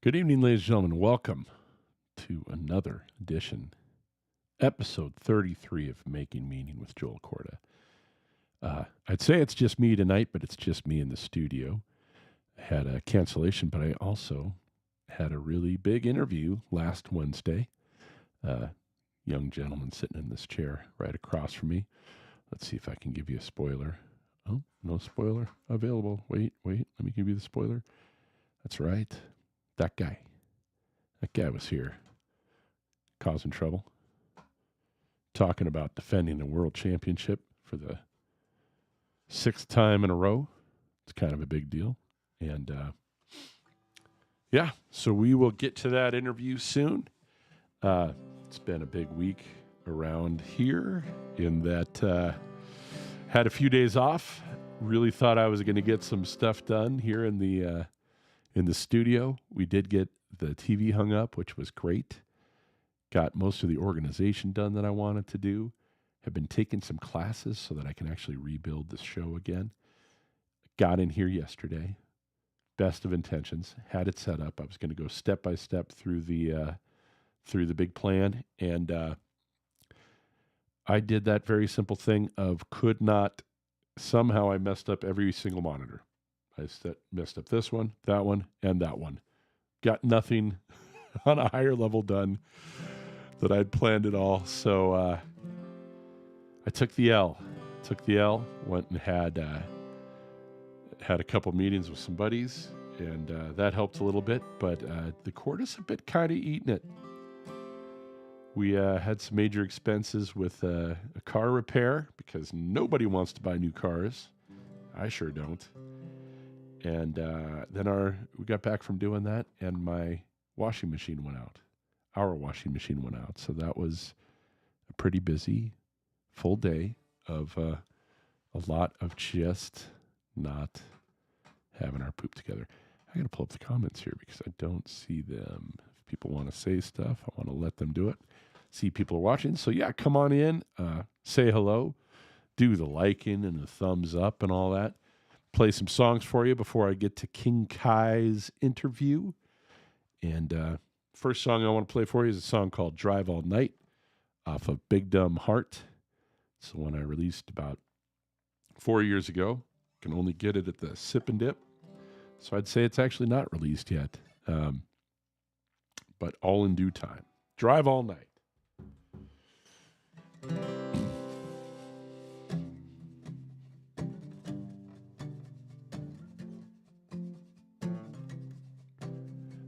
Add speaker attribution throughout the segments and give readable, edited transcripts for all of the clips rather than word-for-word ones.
Speaker 1: Good evening, ladies and gentlemen. Welcome to another edition, episode 33 of Making Meaning with Joel Corda. I'd say it's just me tonight, but it's just me in the studio. I had a cancellation, but I also had a really big interview last Wednesday. Young gentleman sitting in this chair right across from me. Let's see if I can give you a spoiler. Oh, no spoiler available. Wait, let me give you the spoiler. That's right. That guy was here causing trouble, talking about defending the world championship for the sixth time in a row. It's kind of a big deal. And so we will get to that interview soon. It's been a big week around here in that had a few days off. Really thought I was going to get some stuff done here in the studio. We did get the TV hung up, which was great. Got most of the organization done that I wanted to do. Have been taking some classes so that I can actually rebuild the show again. Got in here yesterday. Best of intentions. Had it set up. I was going to go step by step through the big plan, and I did that very simple thing of could not. Somehow I messed up every single monitor. I messed up this one, that one, and that one. Got nothing on a higher level done that I'd planned at all. So I took the L. Went and had a couple meetings with some buddies, and that helped a little bit. But the Corda's a bit kind of eating it. We had some major expenses with a car repair because nobody wants to buy new cars. I sure don't. And then we got back from doing that, and my washing machine went out. Our washing machine went out. So that was a pretty busy, full day of a lot of just not having our poop together. I got to pull up the comments here because I don't see them. If people want to say stuff, I want to let them do it. See people are watching. So yeah, come on in, say hello, do the liking and the thumbs up and all that. Play some songs for you before I get to King Kai's interview. And first song I want to play for you is a song called Drive All Night off of Big Dumb Heart. It's the one I released about 4 years ago. Can only get it at the Sip and Dip. So I'd say it's actually not released yet. But all in due time. Drive All Night.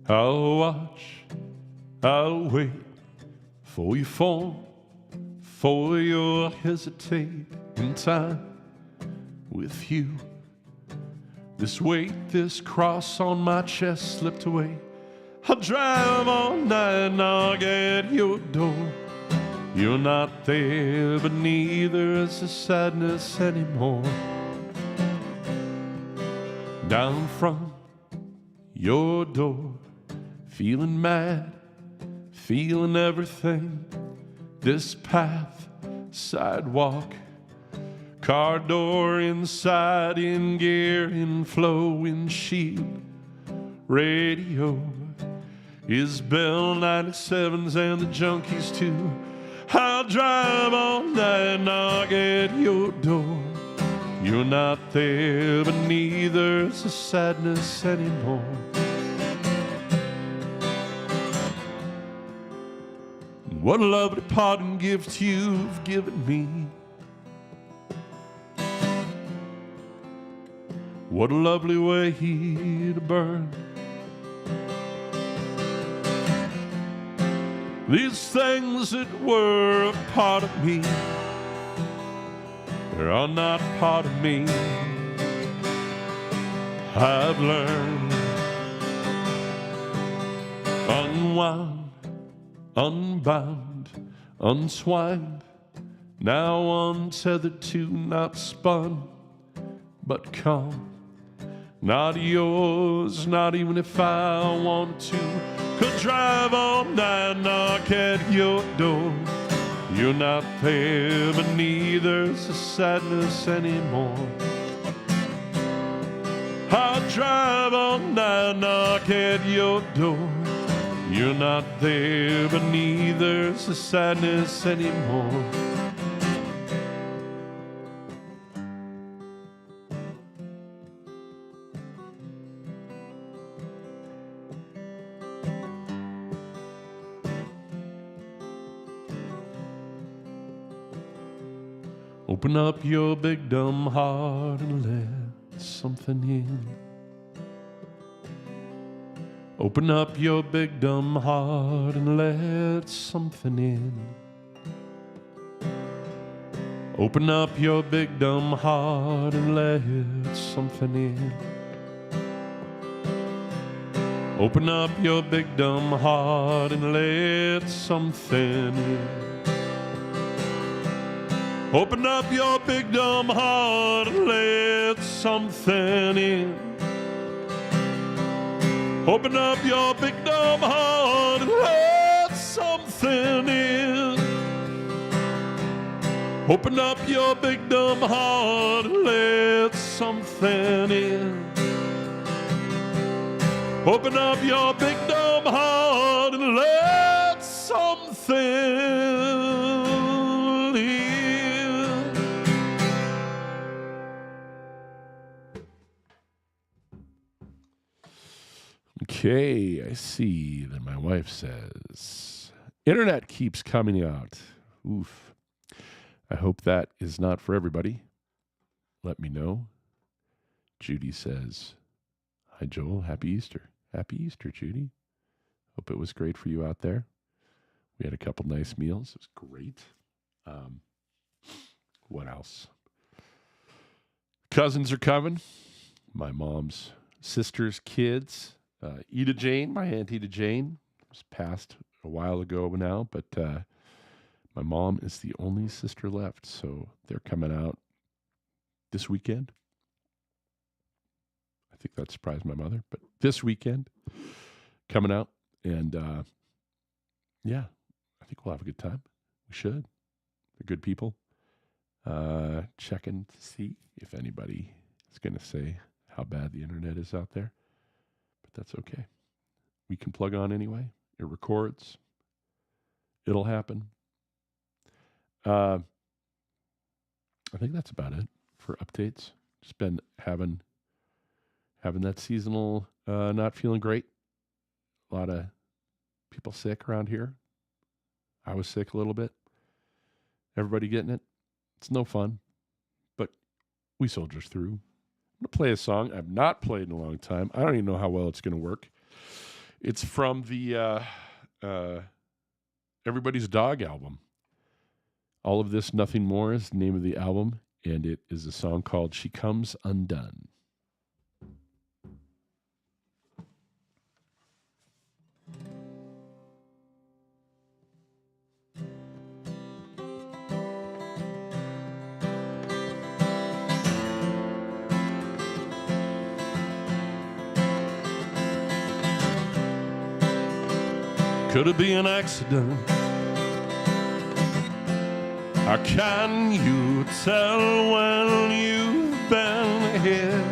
Speaker 1: I'll watch, I'll wait for your phone, for your hesitate in time with you. This weight, this cross on my chest slipped away. I'll drive all night, knock at your door. You're not there, but neither is the sadness anymore. Down from your door, feeling mad, feeling everything. This path, sidewalk, car door inside, in gear, in flow, windshield, radio is Bell 97s and the junkies too. I'll drive all night, knock at your door. You're not there, but neither is the sadness anymore. What a lovely parting gift you've given me. What a lovely way to burn. These things that were a part of me, they are not part of me. I've learned unwound, unbound, unswined, now untethered to, not spun, but calm. Not yours, not even if I want to. Could drive all night, knock at your door. You're not there, but neither's the sadness anymore. I drive all night, knock at your door. You're not there, but neither's the sadness anymore. Open up your big dumb heart and let something in. Open up your big dumb heart and let something in. Open up your big dumb heart and let something in. Open up your big dumb heart and let something in. Open up your big dumb heart and let something in. Open up your big dumb heart and let something in. Open up your big dumb heart and let something in. Open up your big dumb heart and let something in. Okay, I see that my wife says, internet keeps coming out. Oof. I hope that is not for everybody. Let me know. Judy says, hi, Joel. Happy Easter. Happy Easter, Judy. Hope it was great for you out there. We had a couple nice meals. It was great. What else? Cousins are coming. My mom's sister's kids. Eda Jane, my Aunt Eda Jane, was passed a while ago now, but my mom is the only sister left, so they're coming out this weekend. I think that surprised my mother, but this weekend, coming out, and yeah, I think we'll have a good time. We should. They're good people. Checking to see if anybody is going to say how bad the internet is out there. That's okay. We can plug on anyway. It records. It'll happen. I think that's about it for updates. Just been having that seasonal not feeling great. A lot of people sick around here. I was sick a little bit. Everybody getting it. It's no fun, but we soldier through. I'm going to play a song I've not played in a long time. I don't even know how well it's going to work. It's from the Everybody's Dog album. All of This, Nothing More is the name of the album, and it is a song called She Comes Undone. Could it be an accident? How can you tell when you've been here?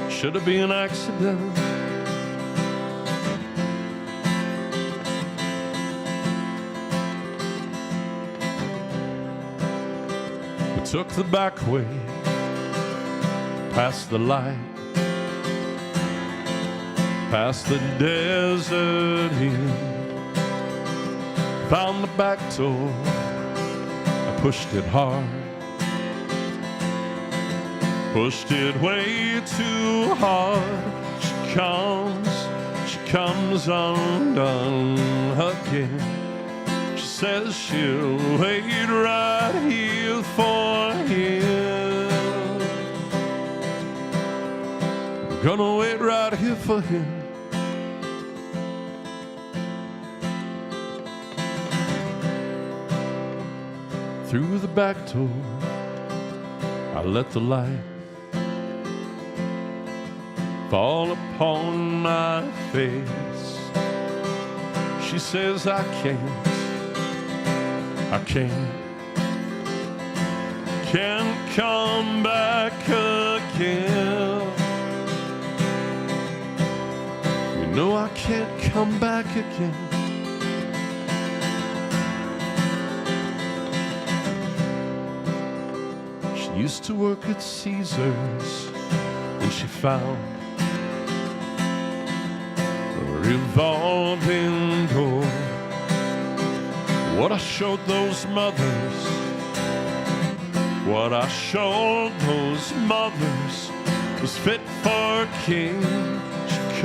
Speaker 1: Should it be an accident? We took the back way, past the light, past the desert inn, found the back door, I pushed it hard, pushed it way too hard. She comes undone again. She says she'll wait right here for him. Gonna wait right here for him. Through the back door, I let the light fall upon my face. She says, I can't can't come back again. You know I can't come back again. She used to work at Caesar's and she found a revolving door. What I showed those mothers, what I showed those mothers was fit for a king. She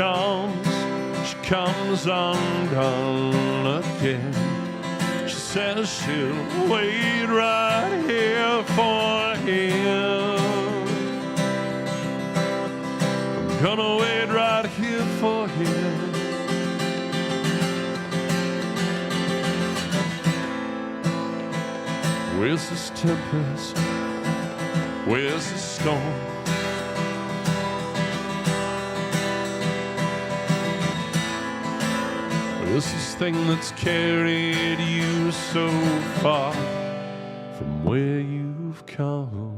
Speaker 1: comes undone again. She says she'll wait right here for him. I'm gonna wait right here for him. Where's this tempest? Where's the storm? Where's this thing that's carried you so far from where you've come?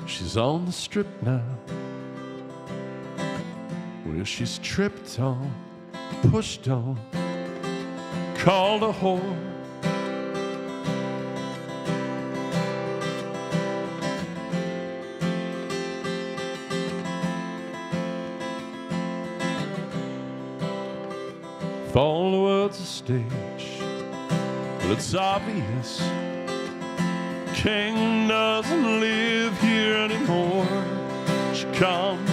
Speaker 1: She's on the strip now, where she's tripped on, pushed on, called a whore. If all the world's a stage, but it's obvious King doesn't live here anymore. She comes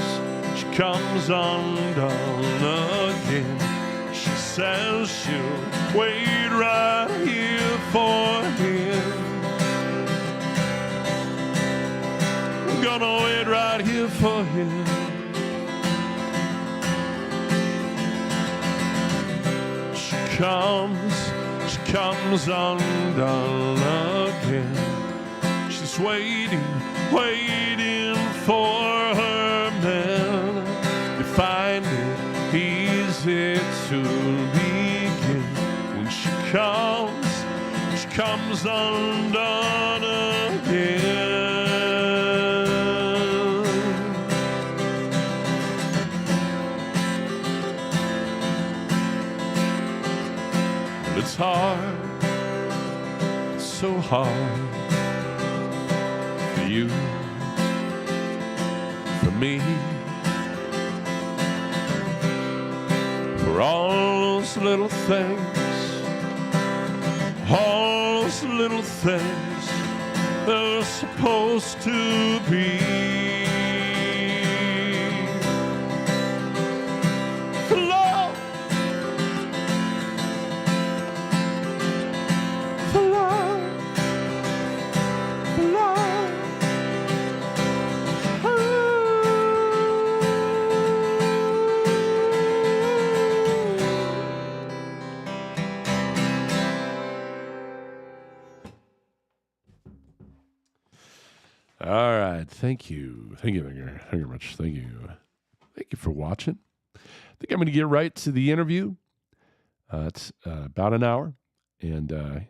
Speaker 1: undone again. She says she'll wait right here for him. I'm gonna wait right here for him. She comes undone again. She's waiting for her man. You find it easy to begin when she comes undone again. But it's hard, it's so hard. You, for me, for all those little things, all those little things that are supposed to be. For love, for love, for love. All right. Thank you. Thank you very much. Thank you. Thank you for watching. I think I'm going to get right to the interview. It's about an hour. And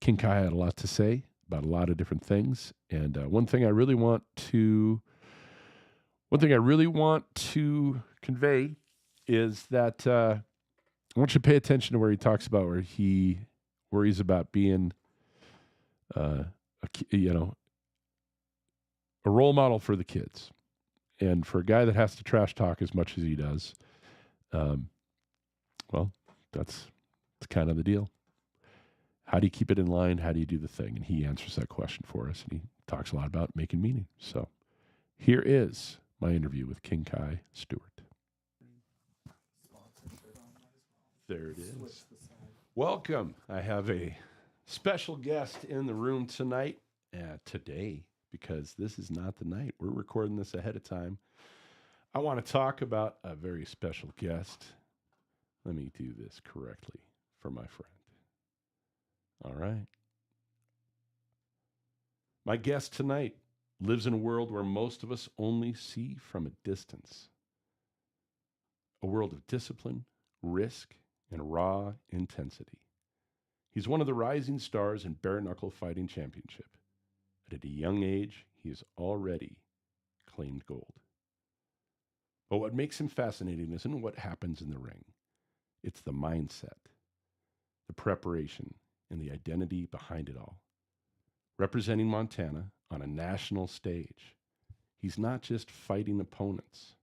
Speaker 1: King Kai had a lot to say about a lot of different things. And one thing I really want to convey is that I want you to pay attention to where he talks about where he worries about being, a role model for the kids. And for a guy that has to trash talk as much as he does, well, that's kind of the deal. How do you keep it in line? How do you do the thing? And he answers that question for us. And he talks a lot about making meaning. So here is my interview with King Kai Stewart. There it is. Welcome. I have a special guest in the room tonight, today, because this is not the night. We're recording this ahead of time. I want to talk about a very special guest. Let me do this correctly for my friend. All right. My guest tonight lives in a world where most of us only see from a distance. A world of discipline, risk, and raw intensity. He's one of the rising stars in bare knuckle fighting championship. But at a young age, he has already claimed gold. But what makes him fascinating isn't what happens in the ring. It's the mindset, the preparation, and the identity behind it all. Representing Montana on a national stage, he's not just fighting opponents.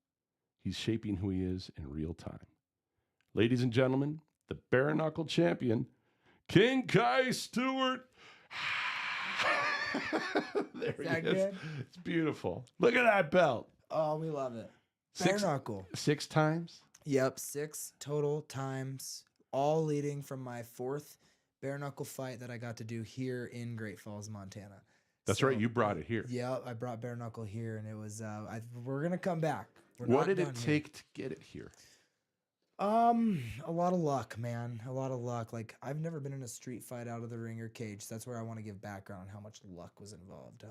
Speaker 1: He's shaping who he is in real time. Ladies and gentlemen, the bare knuckle champion, King Kai Stewart. There he is. Good? It's beautiful. Look at that belt.
Speaker 2: Oh, we love it. Bare knuckle.
Speaker 1: 6 times?
Speaker 2: Yep, 6 total times, all leading from my 4th bare knuckle fight that I got to do here in Great Falls, Montana.
Speaker 1: That's right. You brought it here.
Speaker 2: Yeah, I brought bare knuckle here, and it was. We're gonna come back.
Speaker 1: What did it take to get it here?
Speaker 2: A lot of luck, man. A lot of luck. Like, I've never been in a street fight out of the ring or cage. So that's where I want to give background on how much luck was involved.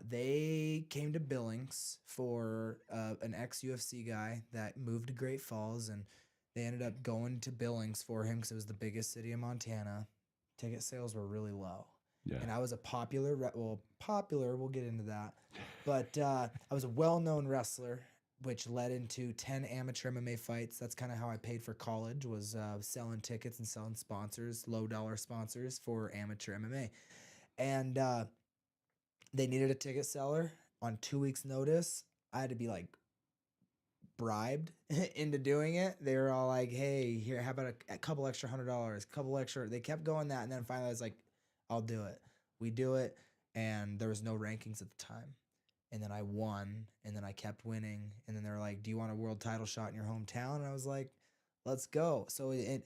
Speaker 2: They came to Billings for an ex-UFC guy that moved to Great Falls, and they ended up going to Billings for him because it was the biggest city in Montana. Ticket sales were really low. Yeah. And I was a popular, we'll get into that. But I was a well-known wrestler, which led into 10 amateur MMA fights. That's kind of how I paid for college, was selling tickets and selling sponsors, low-dollar sponsors for amateur MMA. And they needed a ticket seller on 2 weeks' notice. I had to be like bribed into doing it. They were all like, hey, here, how about a couple extra $100, couple extra. They kept going that. And then finally I was like, I'll do it. We do it. And there was no rankings at the time. And then I won, and then I kept winning. And then they were like, do you want a world title shot in your hometown? And I was like, let's go. So I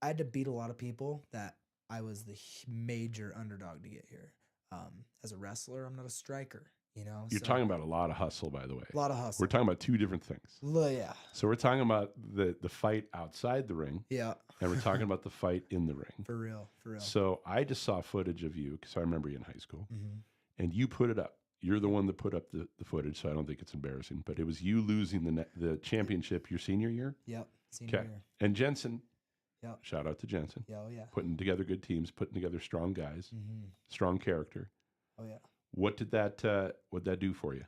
Speaker 2: had to beat a lot of people that I was the major underdog to get here. As a wrestler, I'm not a striker, you know?
Speaker 1: You're talking about a lot of hustle, by the way.
Speaker 2: A lot of hustle.
Speaker 1: We're talking about 2 different things.
Speaker 2: Yeah.
Speaker 1: So we're talking about the fight outside the ring.
Speaker 2: Yeah.
Speaker 1: And we're talking about the fight in the ring.
Speaker 2: For real.
Speaker 1: So I just saw footage of you, because I remember you in high school, and you put it up. You're the one that put up the footage, so I don't think it's embarrassing. But it was you losing the championship your senior year?
Speaker 2: Yep, senior year.
Speaker 1: And Jensen,
Speaker 2: yep.
Speaker 1: Shout out to Jensen.
Speaker 2: Yeah, oh yeah.
Speaker 1: Putting together good teams, putting together strong guys, strong character.
Speaker 2: Oh yeah.
Speaker 1: What did that do for you?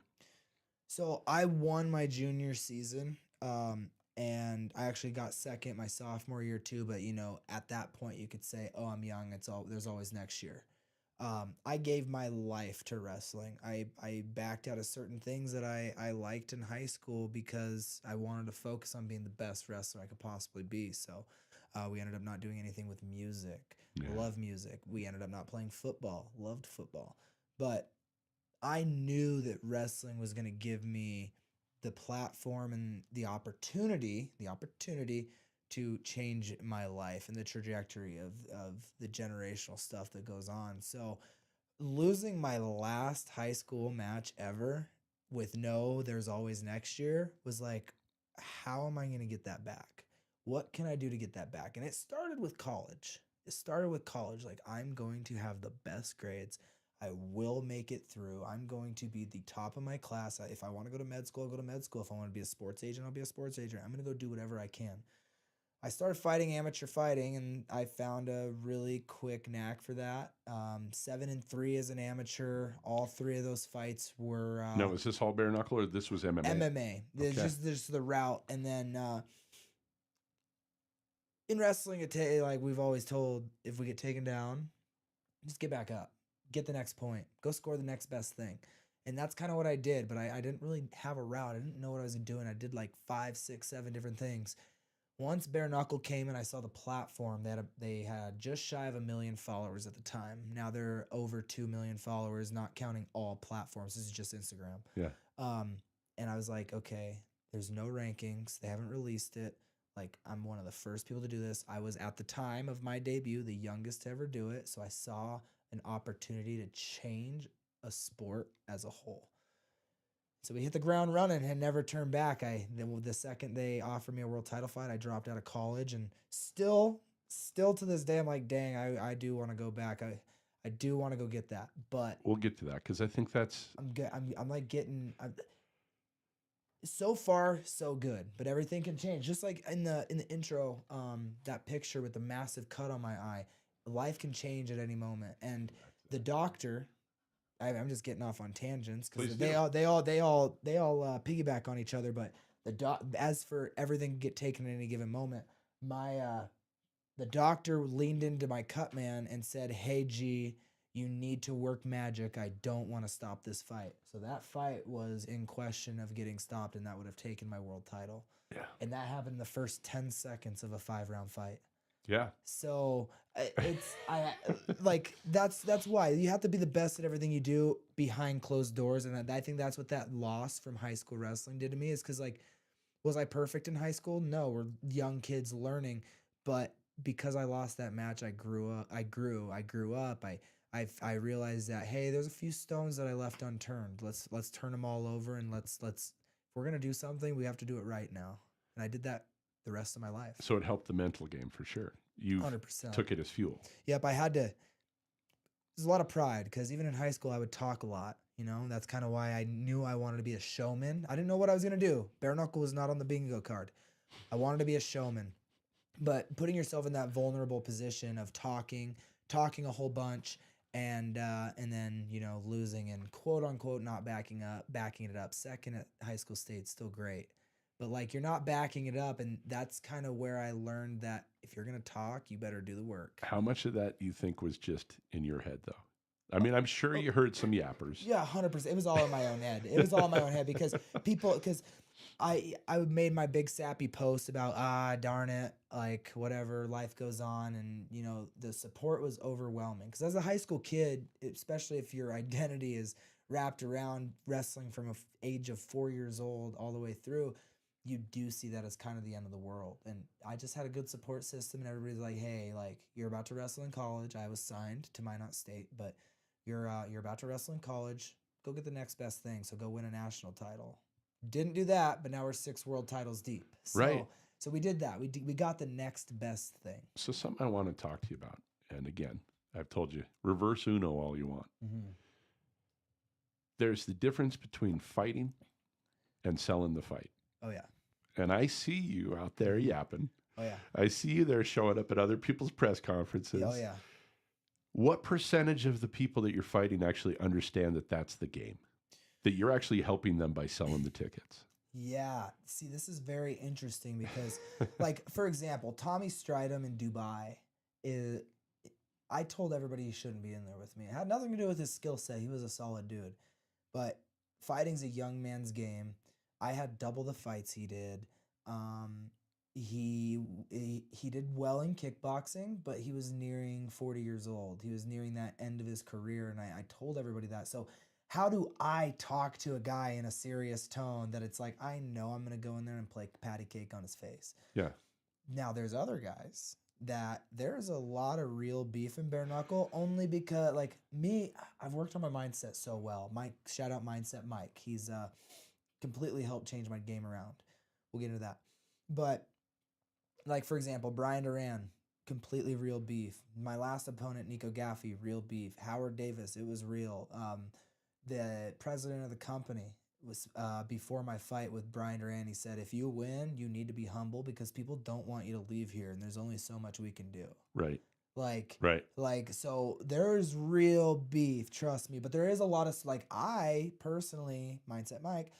Speaker 2: So I won my junior season, and I actually got second my sophomore year too. But you know, at that point, you could say, "Oh, I'm young. There's always next year." I gave my life to wrestling. I backed out of certain things that I liked in high school because I wanted to focus on being the best wrestler I could possibly be. So we ended up not doing anything with music. Yeah. Love music. We ended up not playing football. Loved football. But I knew that wrestling was going to give me the platform and the opportunity to change my life and the trajectory of the generational stuff that goes on. So losing my last high school match ever with there's always next year was like, how am I going to get that back? What can I do to get that back? And it started with college. Like, I'm going to have the best grades. I will make it through. I'm going to be the top of my class. If I want to go to med school, I'll go to med school. If I want to be a sports agent, I'll be a sports agent. I'm going to go do whatever I can. I started fighting amateur fighting, and I found a really quick knack for that. 7-3 as an amateur. All 3 of those fights were.
Speaker 1: No, was this all bare knuckle or this was MMA?
Speaker 2: MMA. Okay. There's the route, and then in wrestling, like we've always told, if we get taken down, just get back up, get the next point, go score the next best thing. And that's kind of what I did, but I didn't really have a route. I didn't know what I was doing. I did like 5, 6, 7 different things. Once bare knuckle came and I saw the platform, they had just shy of 1 million followers at the time. Now they're over 2 million followers, not counting all platforms. This is just Instagram.
Speaker 1: Yeah.
Speaker 2: And I was like, okay, there's no rankings. They haven't released it. Like, I'm one of the first people to do this. I was, at the time of my debut, the youngest to ever do it. So I saw an opportunity to change a sport as a whole. So we hit the ground running and never turned back. The second they offered me a world title fight, I dropped out of college, and still to this day, I'm like, dang, I do want to go back. I do want to go get that, but
Speaker 1: We'll get to that because I think that's
Speaker 2: I'm good. I'm like getting. So far so good, but everything can change. Just like in the intro, that picture with the massive cut on my eye, life can change at any moment. And the doctor, I'm just getting off on tangents
Speaker 1: Please
Speaker 2: because
Speaker 1: do.
Speaker 2: they all piggyback on each other. But as for everything get taken at any given moment, my the doctor leaned into my cut man and said, "Hey G, you need to work magic. I don't want to stop this fight." So that fight was in question of getting stopped, and that would have taken my world title.
Speaker 1: yeah,
Speaker 2: And that happened in the first 10 seconds of a 5-round fight.
Speaker 1: yeah.
Speaker 2: So it's I like that's why you have to be the best at everything you do behind closed doors, and I think that's what that loss from high school wrestling did to me. Is because like, was I perfect in high school? No, we're young kids learning, but because I lost that match, I grew up. I grew up. I realized that, hey, there's a few stones that I left unturned. Let's turn them all over, and let's if we're gonna do something, we have to do it right now. And I did that the rest of my life.
Speaker 1: So it helped the mental game for sure. You
Speaker 2: 100%.
Speaker 1: took it as fuel.
Speaker 2: Yep, I had to. There's a lot of pride because even in high school, I would talk a lot. That's kind of why I knew I wanted to be a showman. I didn't know what I was gonna do. Bare knuckle was not on the bingo card. I wanted to be a showman, but putting yourself in that vulnerable position of talking a whole bunch, and then losing and quote unquote not backing it up. Second at high school state, still great, but like you're not backing it up, and that's kind of where I learned that if you're gonna talk, you better do the work.
Speaker 1: How much of that you think was just in your head, though? I mean, I'm sure you heard some yappers.
Speaker 2: Yeah, 100%. It was all in my own head. It was all in my own head because I made my big sappy post about darn it, like whatever, life goes on, and the support was overwhelming because as a high school kid, especially if your identity is wrapped around wrestling from a age of 4 years old all the way through, you do see that as kind of the end of the world. And I just had a good support system, and everybody's like, hey, like you're about to wrestle in college. I was signed to Minot State, but you're about to wrestle in college. Go get the next best thing. So go win a national title. Didn't do that, but now we're 6 world titles deep. So,
Speaker 1: Right.
Speaker 2: So we did that. We got the next best thing.
Speaker 1: So something I want to talk to you about, and again, I've told you, reverse Uno all you want.
Speaker 2: Mm-hmm.
Speaker 1: There's the difference between fighting and selling the fight.
Speaker 2: Oh yeah.
Speaker 1: And I see you out there yapping.
Speaker 2: Oh yeah.
Speaker 1: I see you there showing up at other people's press conferences.
Speaker 2: Oh yeah.
Speaker 1: What percentage of the people that you're fighting actually understand that that's the game? That you're actually helping them by selling the tickets?
Speaker 2: Yeah. See, this is very interesting because, like, for example, Tommy Stridham in Dubai is. I told everybody he shouldn't be in there with me. It had nothing to do with his skill set. He was a solid dude. But fighting's a young man's game. I had double the fights he did. He did well in kickboxing, but he was nearing 40 years old. He was nearing that end of his career, and I told everybody that. So how do I talk to a guy in a serious tone that it's like, I know I'm going to go in there and play patty cake on his face?
Speaker 1: Yeah.
Speaker 2: Now, there's other guys that there's a lot of real beef in bare knuckle only because, like me, I've worked on my mindset so well. Mike, shout out Mindset Mike. He's completely helped change my game around. We'll get into that. But, like, for example, Brian Duran, completely real beef. My last opponent, Nico Gaffey, real beef. Howard Davis, it was real. The president of the company was before my fight with Brian Duran. He said, if you win, you need to be humble because people don't want you to leave here, and there's only so much we can do.
Speaker 1: Right.
Speaker 2: Like, so there's real beef, trust me. But there is a lot of, like, I personally, Mindset Mike,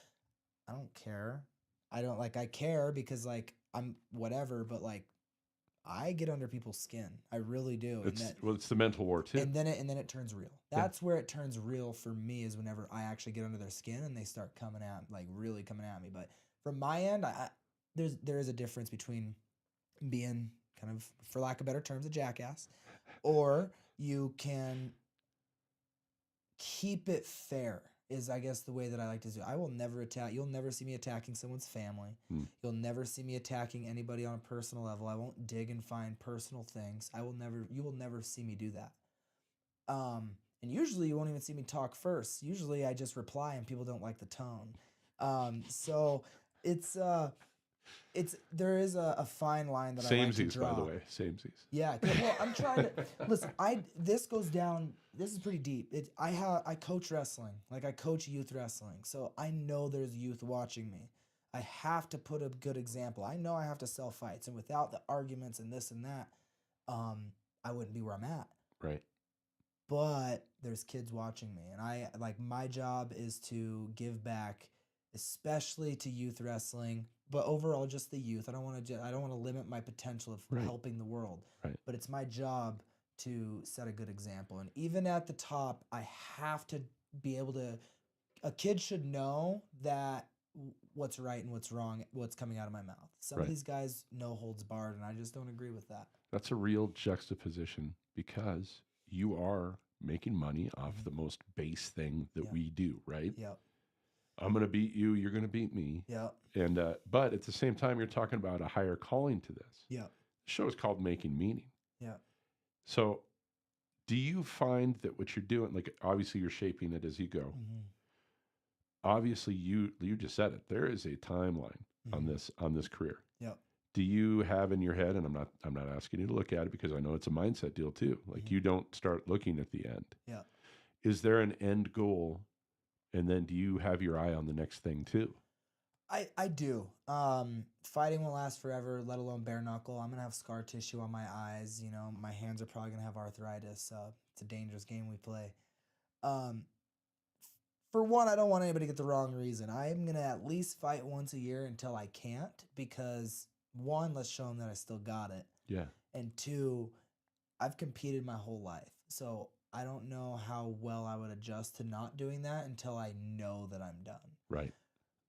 Speaker 2: I don't care. I care because, like, I'm whatever, but, like, I get under people's skin. I really do.
Speaker 1: It's the mental war too.
Speaker 2: And then it turns real. That's where it turns real for me, is whenever I actually get under their skin and they start really coming at me. But from my end, there is a difference between being kind of, for lack of better terms, a jackass, or you can keep it fair. Is, I guess, the way that I like to do. I will never attack. You'll never see me attacking someone's family. You'll never see me attacking anybody on a personal level. I won't dig and find personal things. You will never see me do that. And usually you won't even see me talk first. Usually I just reply and people don't like the tone. So it's There is a fine line that I like to
Speaker 1: Samesies,
Speaker 2: draw.
Speaker 1: by the way. Samesies.
Speaker 2: Yeah, well, I'm trying to listen. This goes down. This is pretty deep. I coach wrestling, like I coach youth wrestling, so I know there's youth watching me. I have to put a good example. I know I have to sell fights, and without the arguments and this and that, I wouldn't be where I'm at.
Speaker 1: Right.
Speaker 2: But there's kids watching me, and I like my job is to give back, especially to youth wrestling, but overall just the youth. I don't want to limit my potential of
Speaker 1: Right.
Speaker 2: helping the world.
Speaker 1: Right.
Speaker 2: But it's my job to set a good example. And even at the top, I have to be able to a kid should know that what's right and what's wrong, what's coming out of my mouth. Some of
Speaker 1: Right.
Speaker 2: these guys no holds barred, and I just don't agree with that.
Speaker 1: That's a real juxtaposition because you are making money off the most base thing that
Speaker 2: Yep.
Speaker 1: we do, right?
Speaker 2: Yep.
Speaker 1: I'm going to beat you. You're going to beat me.
Speaker 2: Yep.
Speaker 1: And but at the same time, you're talking about a higher calling to this.
Speaker 2: Yep.
Speaker 1: The show is called Making Meaning.
Speaker 2: Yep.
Speaker 1: So, do you find that what you're doing, like obviously you're shaping it as you go.
Speaker 2: Mm-hmm.
Speaker 1: Obviously, you just said it. There is a timeline on this career.
Speaker 2: Yep.
Speaker 1: Do you have in your head, and I'm not asking you to look at it because I know it's a mindset deal too. Like you don't start looking at the end.
Speaker 2: Yeah.
Speaker 1: Is there an end goal, and then do you have your eye on the next thing too?
Speaker 2: I do. Fighting won't last forever, let alone bare knuckle. I'm gonna have scar tissue on my eyes. You know, my hands are probably gonna have arthritis. It's a dangerous game we play. For one, I don't want anybody to get the wrong reason. I'm gonna at least fight once a year until I can't, because one, let's show them that I still got it,
Speaker 1: Yeah.
Speaker 2: and two, I've competed my whole life, so I don't know how well I would adjust to not doing that until I know that I'm done.
Speaker 1: Right.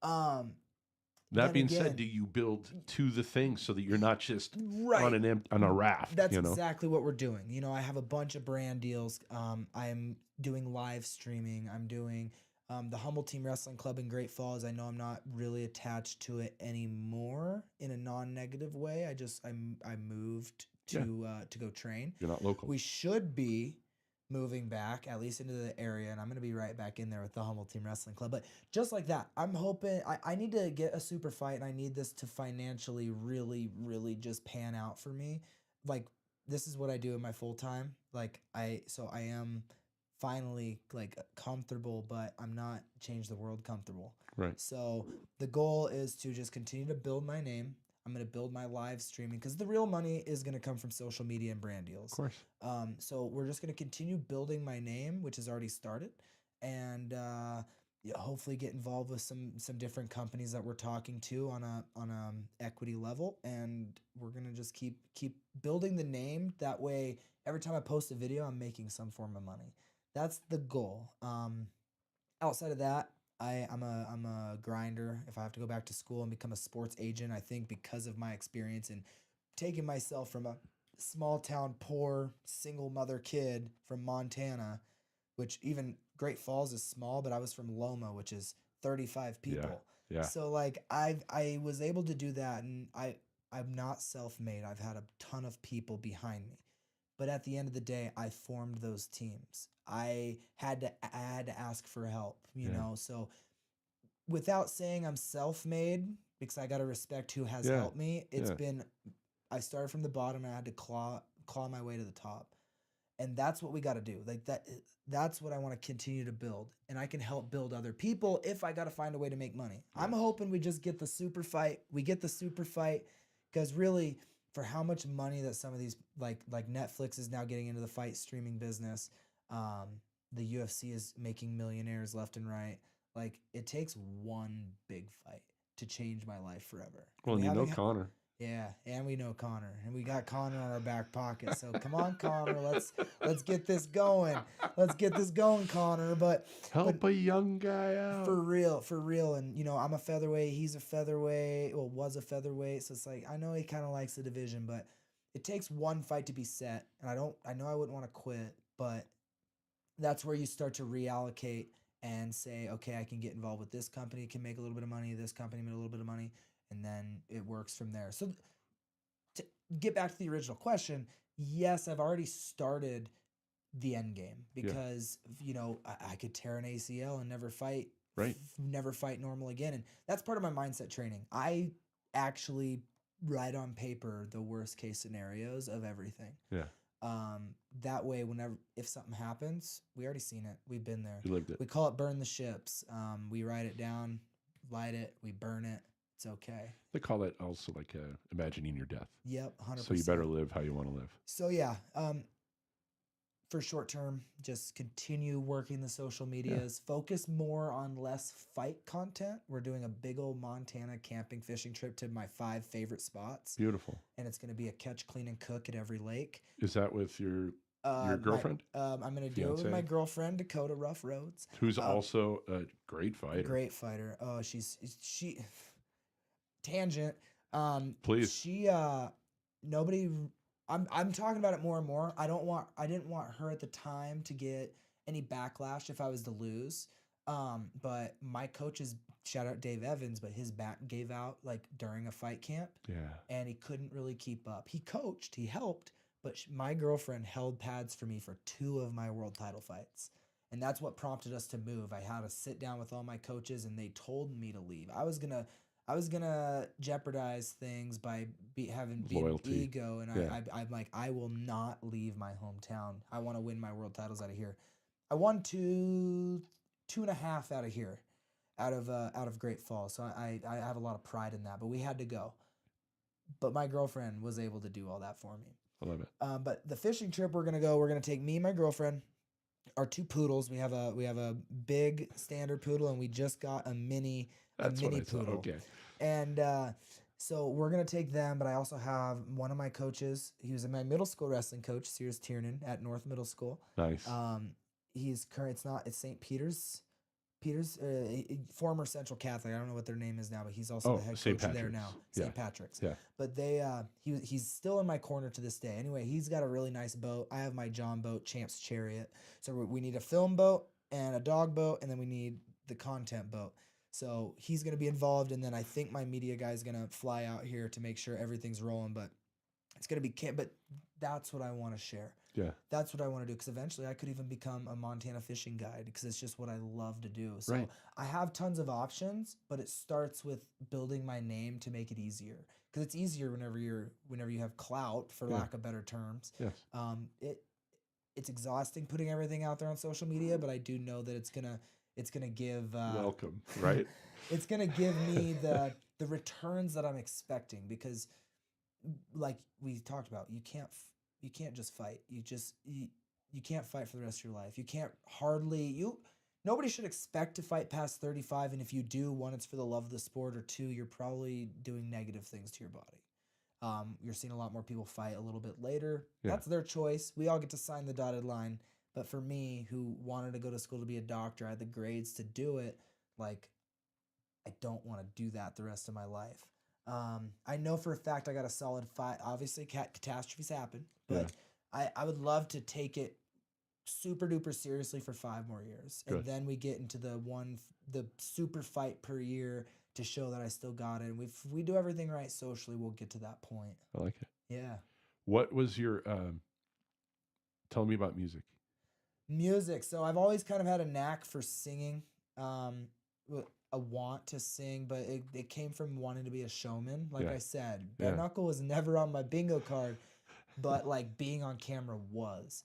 Speaker 2: Then
Speaker 1: That being
Speaker 2: again,
Speaker 1: said, do you build to the thing so that you're not just
Speaker 2: right.
Speaker 1: on a raft?
Speaker 2: That's exactly what we're doing. You know, I have a bunch of brand deals. I'm doing live streaming. I'm doing the Humble Team Wrestling Club in Great Falls. I know I'm not really attached to it anymore in a non-negative way. I moved to go train.
Speaker 1: You're not local.
Speaker 2: We should be moving back at least into the area, and I'm going to be right back in there with the Humble Team Wrestling Club. But just like that, I'm hoping I need to get a super fight, and I need this to financially really, really just pan out for me. Like, this is what I do in my full time. Like, I am finally like comfortable, but I'm not change the world comfortable.
Speaker 1: Right.
Speaker 2: So the goal is to just continue to build my name. I'm going to build my live streaming, because the real money is going to come from social media and brand deals.
Speaker 1: Of course.
Speaker 2: So we're just going to continue building my name, which has already started, and hopefully get involved with some different companies that we're talking to on a equity level, and we're going to just keep building the name. That way, every time I post a video, I'm making some form of money. That's the goal. Outside of that, I'm a grinder. If I have to go back to school and become a sports agent, I think because of my experience in taking myself from a small town, poor, single mother kid from Montana, which even Great Falls is small, but I was from Loma, which is 35 people.
Speaker 1: Yeah.
Speaker 2: So like I was able to do that, and I'm not self-made. I've had a ton of people behind me. But at the end of the day, I formed those teams. I had to ask for help, you know. So without saying I'm self-made, because I got to respect who has helped me, it's been, I started from the bottom and I had to claw my way to the top. And that's what we got to do. Like that's what I want to continue to build. And I can help build other people if I got to find a way to make money. Yeah. I'm hoping we just get the super fight. We get the super fight, because really, for how much money that some of these, like Netflix is now getting into the fight streaming business, the UFC is making millionaires left and right. Like, it takes one big fight to change my life forever.
Speaker 1: Well, and you know Connor.
Speaker 2: Yeah, and we know Connor, and we got Connor on our back pocket. So come on, Connor, let's get this going. Let's get this going, Connor. But
Speaker 1: help a young guy out.
Speaker 2: For real. And you know, I'm a featherweight. He's a featherweight. Well, was a featherweight. So it's like, I know he kind of likes the division, but it takes one fight to be set. And I know I wouldn't want to quit, but that's where you start to reallocate and say, okay, I can get involved with this company, can make a little bit of money. This company made a little bit of money. And then it works from there. So to get back to the original question, yes, I've already started the end game, because you know, I could tear an ACL and never fight,
Speaker 1: right?
Speaker 2: Never fight normal again. And that's part of my mindset training. I actually write on paper the worst case scenarios of everything.
Speaker 1: Yeah.
Speaker 2: That way, if something happens, we already seen it. We've been there.
Speaker 1: You lived it.
Speaker 2: We call it burn the ships. We write it down, light it, we burn it. It's okay.
Speaker 1: They call that also like imagining your death.
Speaker 2: Yep, 100%.
Speaker 1: So you better live how you want to live.
Speaker 2: So yeah, for short term, just continue working the social medias. Focus more on less fight content. We're doing a big old Montana camping fishing trip to my 5 favorite spots.
Speaker 1: Beautiful.
Speaker 2: And it's going to be a catch, clean, and cook at every lake.
Speaker 1: Is that with your girlfriend?
Speaker 2: I'm going to do it with my girlfriend, Dakota Rough Roads.
Speaker 1: Who's also a great fighter.
Speaker 2: Great fighter. Oh, she tangent.
Speaker 1: Please.
Speaker 2: Nobody, I'm talking about it more and more. I didn't want her at the time to get any backlash if I was to lose. But my coaches, shout out Dave Evans, but his back gave out like during a fight camp.
Speaker 1: Yeah.
Speaker 2: And he couldn't really keep up. He coached, he helped, but my girlfriend held pads for me for 2 of my world title fights. And that's what prompted us to move. I had to sit down with all my coaches and they told me to leave. I was gonna jeopardize things by having
Speaker 1: Loyalty.
Speaker 2: ego, and I'm like, I will not leave my hometown. I want to win my world titles out of here. I won 2.5 out of here, out of Great Falls. So I have a lot of pride in that. But we had to go. But my girlfriend was able to do all that for me.
Speaker 1: I love it.
Speaker 2: But the fishing trip we're gonna take me and my girlfriend, our 2 poodles. We have a big standard poodle, and we just got a mini poodle.
Speaker 1: Okay.
Speaker 2: And so we're gonna take them, but I also have one of my coaches. He was my middle school wrestling coach, Sears Tiernan at North Middle School.
Speaker 1: Nice.
Speaker 2: He's current. It's St. Peter's, former Central Catholic. I don't know what their name is now, but he's also the head coach there now. St. Patrick's.
Speaker 1: Yeah.
Speaker 2: But he's still in my corner to this day. Anyway, he's got a really nice boat. I have my John boat, Champ's Chariot. So we need a film boat and a dog boat, and then we need the content boat. So he's going to be involved, and then I think my media guy is going to fly out here to make sure everything's rolling, but it's going to be but that's what I want to share.
Speaker 1: Yeah.
Speaker 2: That's what I want to do, because eventually I could even become a Montana fishing guide, because it's just what I love to do. So
Speaker 1: right.
Speaker 2: I have tons of options, but it starts with building my name to make it easier, because it's easier whenever you have clout, for lack of better terms.
Speaker 1: Yes.
Speaker 2: It's exhausting putting everything out there on social media, but I do know that it's gonna give
Speaker 1: welcome, right?
Speaker 2: It's gonna give me the returns that I'm expecting, because like we talked about, you can't just fight. You can't fight for the rest of your life. You can't nobody should expect to fight past 35, and if you do, 1, it's for the love of the sport, or 2, you're probably doing negative things to your body. You're seeing a lot more people fight a little bit later. Yeah. That's their choice. We all get to sign the dotted line. But for me, who wanted to go to school to be a doctor, I had the grades to do it. Like, I don't want to do that the rest of my life. I know for a fact I got a solid 5. Obviously, catastrophes happen, but I would love to take it super duper seriously for 5 more years. Good. And then we get into the super fight per year to show that I still got it. And if we do everything right socially, we'll get to that point.
Speaker 1: I like it.
Speaker 2: Yeah.
Speaker 1: What was your, tell me about music.
Speaker 2: Music. So I've always kind of had a knack for singing, a want to sing, but it came from wanting to be a showman. Like I said, bare knuckle was never on my bingo card, but like being on camera was.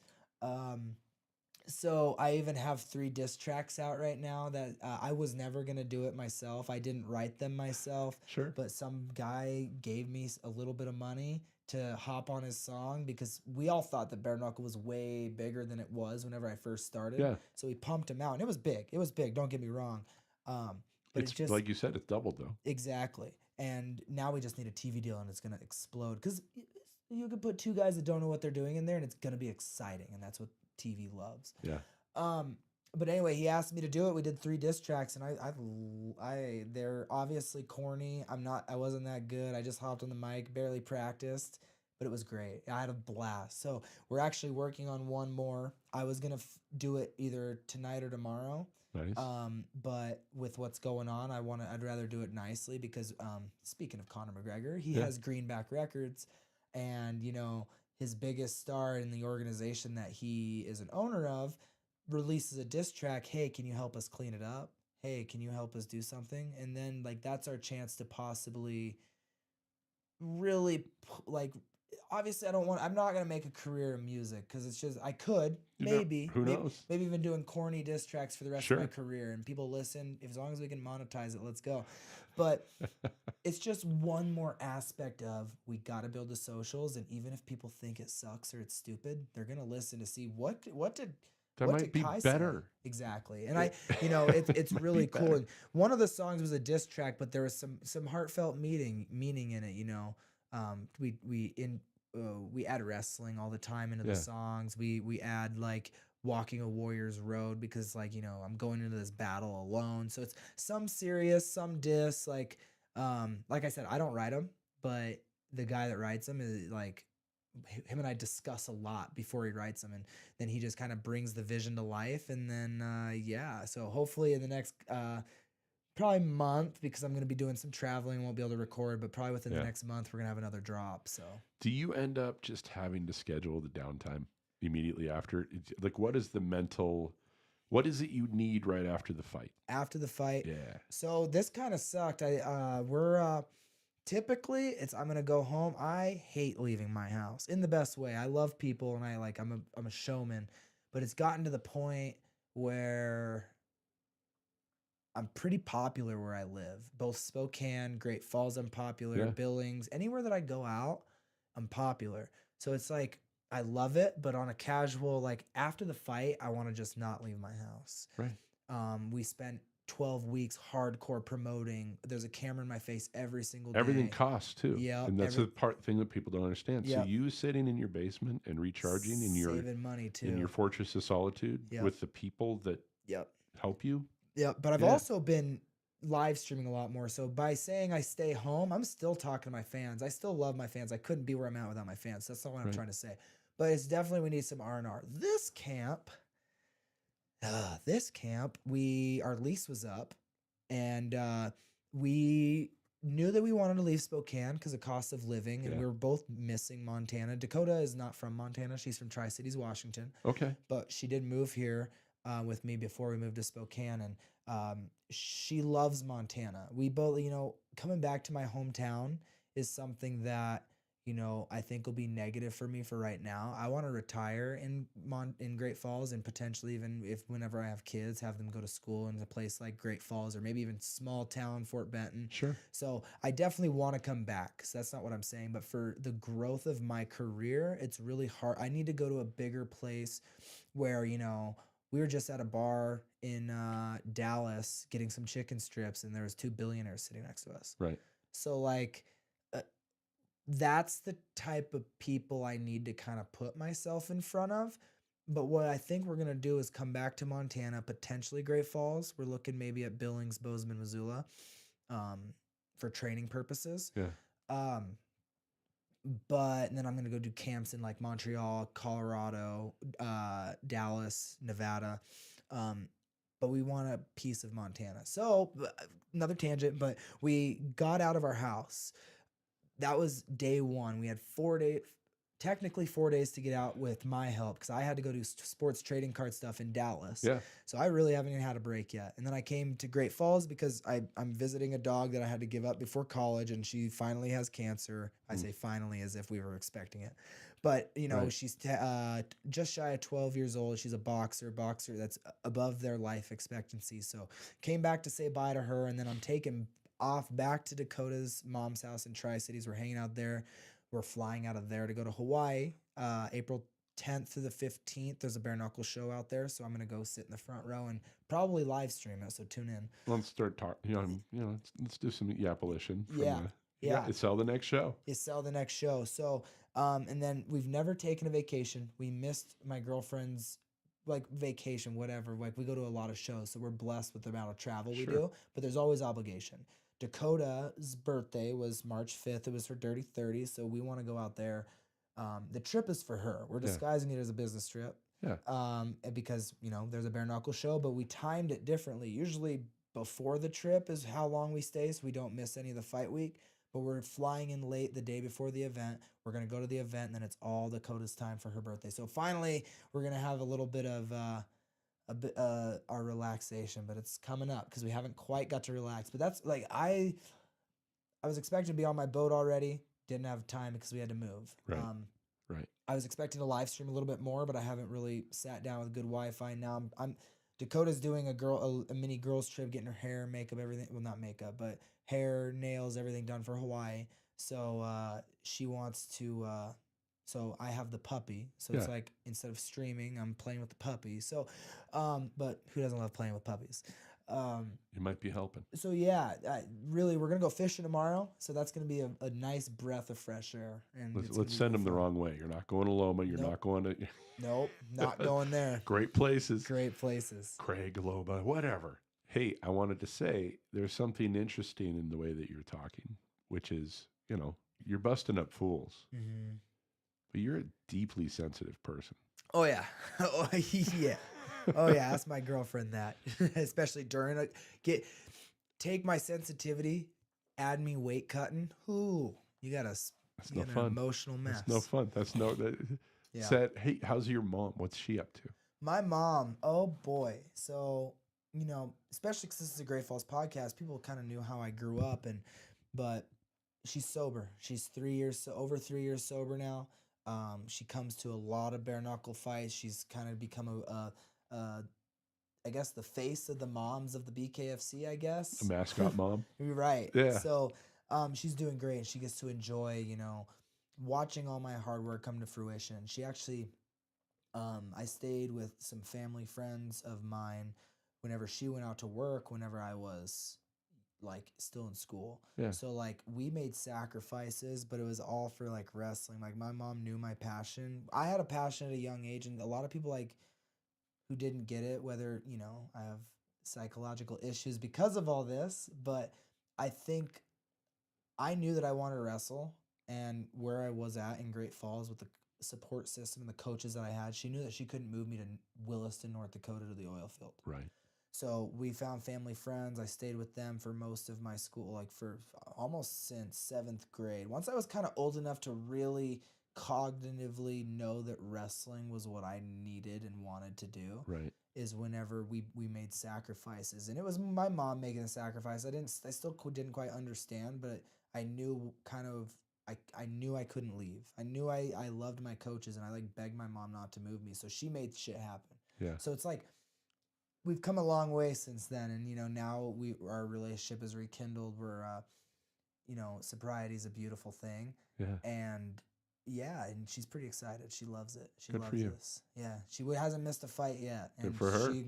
Speaker 2: So I even have 3 diss tracks out right now that I was never going to do it myself. I didn't write them myself.
Speaker 1: Sure.
Speaker 2: But some guy gave me a little bit of money to hop on his song, because we all thought that bare knuckle was way bigger than it was whenever I first started. Yeah. So we pumped him out, and it was big. It was big. Don't get me wrong. But
Speaker 1: it's just like you said, it's doubled though.
Speaker 2: Exactly. And now we just need a TV deal, and it's going to explode, because you could put 2 guys that don't know what they're doing in there, and it's going to be exciting. And that's what TV loves.
Speaker 1: Yeah.
Speaker 2: But anyway, he asked me to do it. We did 3 diss tracks, and they're obviously corny. I wasn't that good. I just hopped on the mic, barely practiced, but it was great. I had a blast. So we're actually working on one more. I was gonna do it either tonight or tomorrow.
Speaker 1: Nice.
Speaker 2: But with what's going on, I'd rather do it nicely, because speaking of Conor McGregor, he has Greenback Records, and his biggest star in the organization that he is an owner of releases a diss track. Hey, can you help us clean it up? Hey, can you help us do something? And then like that's our chance to possibly really like obviously I'm not gonna make a career in music because it's just I could
Speaker 1: Who knows?
Speaker 2: maybe even doing corny diss tracks for the rest of my
Speaker 1: Sure.
Speaker 2: career and people listen as long as we can monetize it, let's go. But it's just one more aspect of we got to build the socials, and even if people think it sucks or it's stupid, they're gonna listen to see
Speaker 1: That
Speaker 2: what
Speaker 1: might
Speaker 2: did
Speaker 1: be
Speaker 2: Kai say
Speaker 1: better.
Speaker 2: exactly. And it's
Speaker 1: Might
Speaker 2: really
Speaker 1: be
Speaker 2: cool.
Speaker 1: better.
Speaker 2: And one of the songs was a diss track, but there was some heartfelt meaning in it. We add wrestling all the time into the
Speaker 1: Yeah.
Speaker 2: songs. We add like walking a warrior's road because I'm going into this battle alone. So it's some serious, some diss. Like I said, I don't write them, but the guy that writes them is like him and I discuss a lot before he writes them, and then he just kind of brings the vision to life. And then yeah, so hopefully in the next probably month, because I'm going to be doing some traveling, won't be able to record, but probably within the
Speaker 1: Yeah.
Speaker 2: next month we're going to have another drop. So
Speaker 1: Do you end up just having to schedule the downtime immediately after? Like, what is what is it you need right after the fight?
Speaker 2: after the fight,
Speaker 1: Yeah.
Speaker 2: so this kind of sucked. We're typically it's I'm gonna go home. I hate leaving my house in the best way. I love people and I'm a showman, but it's gotten to the point where I'm pretty popular where I live. Both Spokane, Great Falls, I'm popular.
Speaker 1: Yeah.
Speaker 2: Billings, anywhere that I go out, I'm popular. So it's like I love it, but on a casual, like after the fight, I want to just not leave my house.
Speaker 1: Right.
Speaker 2: We spent 12 weeks hardcore promoting. There's a camera in my face every single day.
Speaker 1: Everything costs too.
Speaker 2: Yeah,
Speaker 1: And that's the thing that people don't understand.
Speaker 2: Yep.
Speaker 1: So you sitting in your basement and recharging
Speaker 2: saving money too.
Speaker 1: in your fortress of solitude
Speaker 2: Yep.
Speaker 1: with the people that
Speaker 2: Yep.
Speaker 1: help you.
Speaker 2: Yeah, but I've
Speaker 1: Yeah.
Speaker 2: also been live streaming a lot more. So by saying I stay home, I'm still talking to my fans. I still love my fans. I couldn't be where I'm at without my fans. That's not what I'm
Speaker 1: Right.
Speaker 2: trying to say. But it's definitely we need some R&R. This camp, our lease was up, and we knew that we wanted to leave Spokane because of cost of living, and
Speaker 1: Yeah.
Speaker 2: we were both missing Montana. Dakota is not from Montana; she's from Tri-Cities, Washington.
Speaker 1: Okay.
Speaker 2: But she did move here with me before we moved to Spokane, and she loves Montana. We both, coming back to my hometown is something that I think will be negative for me for right now. I want to retire in Great Falls, and potentially even if whenever I have kids, have them go to school in a place like Great Falls or maybe even small town Fort Benton.
Speaker 1: Sure.
Speaker 2: So I definitely want to come back. So that's not what I'm saying. But for the growth of my career, it's really hard. I need to go to a bigger place where, we were just at a bar in Dallas getting some chicken strips, and there was two billionaires sitting next to us.
Speaker 1: Right.
Speaker 2: So that's the type of people I need to kind of put myself in front of. But what I think we're going to do is come back to Montana, potentially Great Falls. We're looking maybe at Billings, Bozeman, Missoula, for training purposes.
Speaker 1: Yeah.
Speaker 2: But then I'm going to go do camps in like Montreal, Colorado, Dallas, Nevada. But we want a piece of Montana. So another tangent, but we got out of our house. That was day one. We had technically 4 days to get out with my help because I had to go do sports trading card stuff in Dallas.
Speaker 1: Yeah.
Speaker 2: So I really haven't even had a break yet. And then I came to Great Falls because I'm visiting a dog that I had to give up before college, and she finally has cancer. I say finally as if we were expecting it. But,
Speaker 1: Right.
Speaker 2: she's just shy of 12 years old. She's a boxer that's above their life expectancy. So came back to say bye to her, and then I'm taking off back to Dakota's mom's house in Tri-Cities. We're hanging out there. We're flying out of there to go to Hawaii, April 10th to the 15th. There's a bare knuckle show out there, so I'm gonna go sit in the front row and probably live stream it. So tune in.
Speaker 1: Let's start talking. Let's do some yappolition.
Speaker 2: Yeah.
Speaker 1: Sell the next show.
Speaker 2: Sell the next show. So, and then we've never taken a vacation. We missed my girlfriend's vacation, whatever. Like we go to a lot of shows, so we're blessed with the amount of travel we do. But there's always obligation. Dakota's birthday was March 5th. It was her dirty 30, so we want to go out there. The trip is for her. We're disguising it as a business trip.
Speaker 1: Yeah.
Speaker 2: Because there's a bare knuckle show, but we timed it differently. Usually before the trip is how long we stay, so we don't miss any of the fight week. But we're flying in late the day before the event. We're gonna go to the event, and then it's all Dakota's time for her birthday. So finally, we're gonna have a little bit of our relaxation, but it's coming up because we haven't quite got to relax. But that's I was expecting to be on my boat already. didn't have time because we had to move.
Speaker 1: Right. Right.
Speaker 2: I was expecting to live stream a little bit more, but I haven't really sat down with good Wi-Fi. Now I'm Dakota's doing a mini girls trip, getting her hair, makeup, everything. Well, not makeup, but hair, nails, everything done for Hawaii. So she wants to. So I have the puppy. So it's
Speaker 1: Yeah.
Speaker 2: like instead of streaming, I'm playing with the puppy. So, but who doesn't love playing with puppies?
Speaker 1: You might be helping.
Speaker 2: So yeah, really, we're gonna go fishing tomorrow. So that's gonna be a nice breath of fresh air. And
Speaker 1: Let's send them the
Speaker 2: wrong.
Speaker 1: wrong way. You're not going to Loma. You're
Speaker 2: Nope.
Speaker 1: not going to
Speaker 2: Nope, not going there.
Speaker 1: great places.
Speaker 2: Great places.
Speaker 1: Craig, Loma, whatever. Hey, I wanted to say there's something interesting in the way that you're talking, which is, you're busting up fools,
Speaker 2: Mm-hmm.
Speaker 1: but you're a deeply sensitive person.
Speaker 2: Oh yeah, oh yeah, oh yeah. Ask my girlfriend that, especially during take my sensitivity, add me weight cutting. Ooh, you got
Speaker 1: That's
Speaker 2: you
Speaker 1: no
Speaker 2: got
Speaker 1: fun.
Speaker 2: an emotional mess.
Speaker 1: That's no fun. That's no.
Speaker 2: Yeah.
Speaker 1: Said, hey, how's your mom? What's she up to?
Speaker 2: My mom, oh boy. So, especially because this is a Great Falls podcast, people kind of knew how I grew up, but she's sober. She's over 3 years sober now. She comes to a lot of bare knuckle fights. She's kind of become I guess the face of the moms of the BKFC, I guess.
Speaker 1: A mascot mom?
Speaker 2: You're right.
Speaker 1: Yeah.
Speaker 2: So, she's doing great. She gets to enjoy, watching all my hard work come to fruition. She actually, I stayed with some family friends of mine whenever she went out to work, whenever I was like still in school.
Speaker 1: Yeah.
Speaker 2: So like we made sacrifices, but it was all for like wrestling. Like my mom knew my passion. I had a passion at a young age, and a lot of people like who didn't get it, whether, I have psychological issues because of all this, but I think I knew that I wanted to wrestle, and where I was at in Great Falls with the support system and the coaches that I had, she knew that she couldn't move me to Williston, North Dakota to the oil field.
Speaker 1: Right.
Speaker 2: So we found family friends. I stayed with them for most of my school, like for almost since 7th grade. Once I was kind of old enough to really cognitively know that wrestling was what I needed and wanted to do,
Speaker 1: Right.
Speaker 2: is whenever we made sacrifices. And it was my mom making a sacrifice. I still didn't quite understand, but I knew I knew I couldn't leave. I knew I loved my coaches, and I like begged my mom not to move me. So she made shit happen.
Speaker 1: Yeah.
Speaker 2: So it's like we've come a long way since then, and now our relationship is rekindled. We're sobriety is a beautiful thing.
Speaker 1: Yeah.
Speaker 2: And yeah, and she's pretty excited. She loves it. She
Speaker 1: Good
Speaker 2: loves
Speaker 1: for you.
Speaker 2: this. Yeah, she hasn't missed a fight yet. And
Speaker 1: Good for her.
Speaker 2: She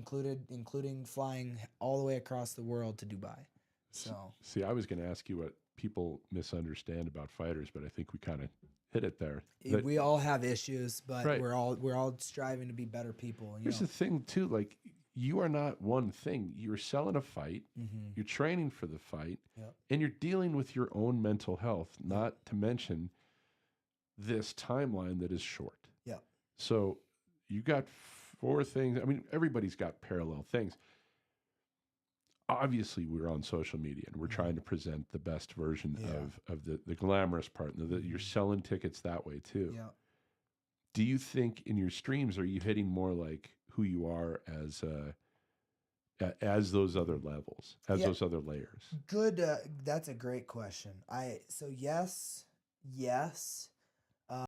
Speaker 2: including flying all the way across the world to Dubai. So
Speaker 1: see, I was going to ask you what people misunderstand about fighters, but I think we kind of hit it there.
Speaker 2: we all have issues, but
Speaker 1: Right.
Speaker 2: we're all striving to be better people.
Speaker 1: Here's the thing, too. Like, you are not one thing. You're selling a fight.
Speaker 2: Mm-hmm.
Speaker 1: You're training for the fight.
Speaker 2: Yep.
Speaker 1: And you're dealing with your own mental health, not to mention this timeline that is short.
Speaker 2: Yeah.
Speaker 1: So you got 4 things. I mean, everybody's got parallel things. Obviously, we're on social media and we're trying to present the best version of the glamorous part. And you're selling tickets that way too.
Speaker 2: Yeah.
Speaker 1: Do you think in your streams, are you hitting more like who you are as those other levels, those other layers?
Speaker 2: Good. That's a great question. Yes,